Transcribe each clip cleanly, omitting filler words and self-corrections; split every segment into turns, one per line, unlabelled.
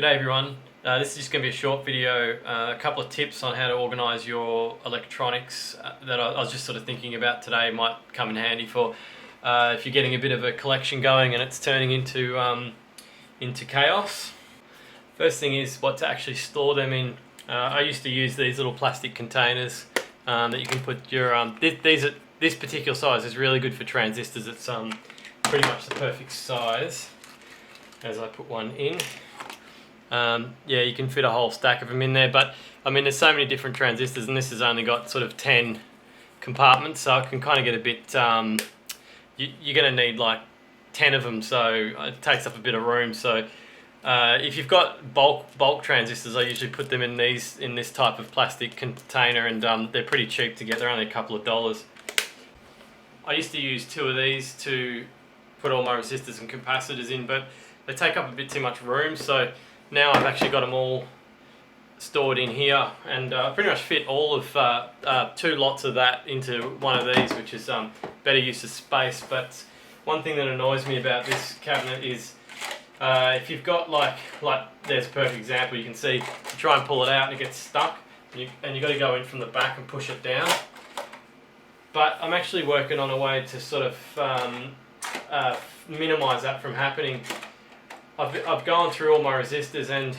G'day everyone. This is just going to be a short video, a couple of tips on how to organise your electronics that I was just sort of thinking about today might come in handy for if you're getting a bit of a collection going and it's turning into chaos. First thing is what to actually store them in. I used to use these little plastic containers that you can put your this particular size is really good for transistors. It's pretty much the perfect size. As I put one in. Yeah, you can fit a whole stack of them in there, but I mean there's so many different transistors and this has only got sort of 10 compartments, so it can kind of get a bit, you're going to need like 10 of them, so it takes up a bit of room. So if you've got bulk transistors, I usually put them in this type of plastic container, and they're pretty cheap to get. They're only a couple of dollars. I used to use 2 of these to put all my resistors and capacitors in, but they take up a bit too much room, so now I've actually got them all stored in here, and I pretty much fit all of 2 lots of that into one of these, which is better use of space. But one thing that annoys me about this cabinet is if you've got like there's a perfect example, you can see you try and pull it out and it gets stuck, and you've got to go in from the back and push it down. But I'm actually working on a way to sort of minimise that from happening. I've gone through all my resistors, and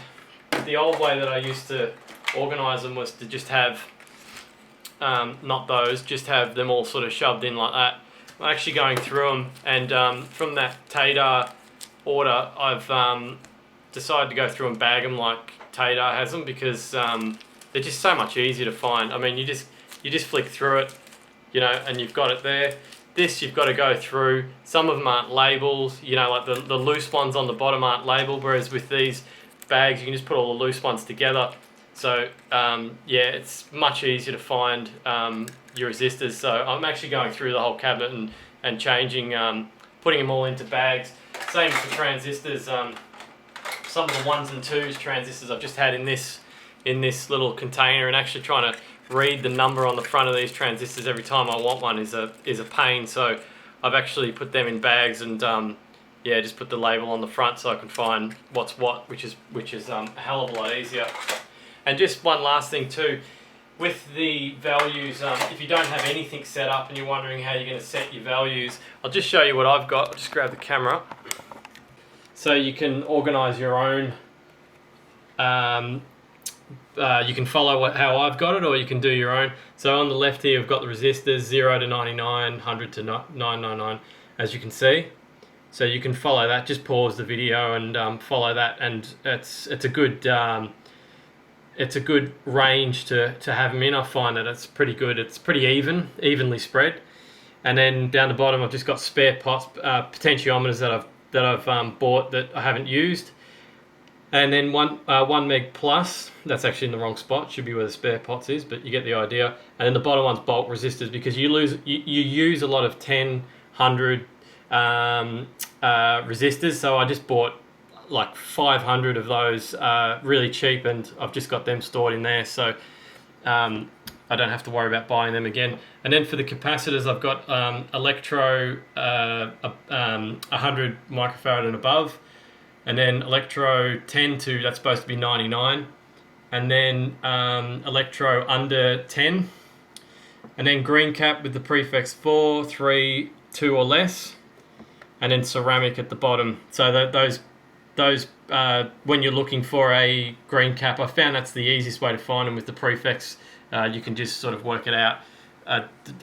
the old way that I used to organise them was to just have, not those, just have them all sort of shoved in like that. I'm actually going through them, and from that Tadar order, I've decided to go through and bag them like Tadar has them, because they're just so much easier to find. I mean, you just flick through it, you know, and you've got it there. This you've got to go through. Some of them aren't labelled, you know, like the loose ones on the bottom aren't labelled, whereas with these bags you can just put all the loose ones together. So yeah, it's much easier to find your resistors. So I'm actually going through the whole cabinet and changing, putting them all into bags. Same for transistors. Some of the 1s and 2s transistors I've just had in this little container, and actually trying to read the number on the front of these transistors every time I want one is a pain. So I've actually put them in bags, and yeah, just put the label on the front so I can find what's what, which is a hell of a lot easier. And just one last thing too, with the values, if you don't have anything set up and you're wondering how you're going to set your values, I'll just show you what I've got. I'll just grab the camera. So you can organise your own. You can follow how I've got it, or you can do your own. So on the left here, we've got the resistors 0 to 99, 100 to 999, as you can see. So you can follow that. Just pause the video and follow that, and it's a good range to have them in. I find that it's pretty good. It's pretty evenly spread. And then down the bottom, I've just got spare pots, potentiometers that I've bought that I haven't used. And then 1 meg plus, that's actually in the wrong spot, should be where the spare pots is, but you get the idea. And then the bottom one's bulk resistors, because you use a lot of 10, 100 resistors. So I just bought like 500 of those really cheap, and I've just got them stored in there, so I don't have to worry about buying them again. And then for the capacitors, I've got electro 100 microfarad and above. And then electro 10 to, that's supposed to be 99. And then electro under 10. And then green cap with the prefix 4, 3, 2 or less. And then ceramic at the bottom. So those when you're looking for a green cap, I found that's the easiest way to find them with the prefix. You can just sort of work it out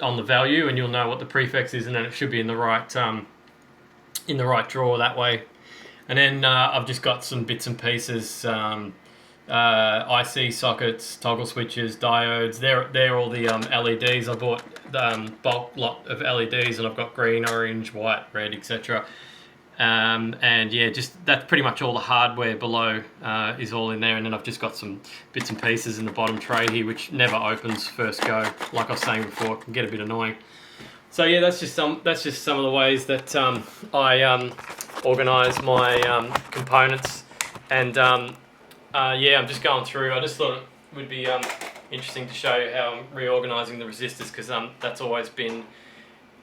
on the value, and you'll know what the prefix is, and then it should be in the right drawer that way. And then I've just got some bits and pieces, IC sockets, toggle switches, diodes. They're all the LEDs. I bought the bulk lot of LEDs, and I've got green, orange, white, red, etc. And yeah, just that's pretty much all the hardware below is all in there. And then I've just got some bits and pieces in the bottom tray here, which never opens first go. Like I was saying before, it can get a bit annoying. So yeah, that's just some of the ways that I organise my components, and yeah, I'm just going through. I just thought it would be interesting to show you how I'm reorganising the resistors, because that's always been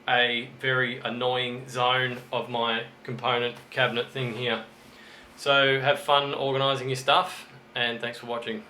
a very annoying zone of my component cabinet thing here. So have fun organising your stuff, and thanks for watching.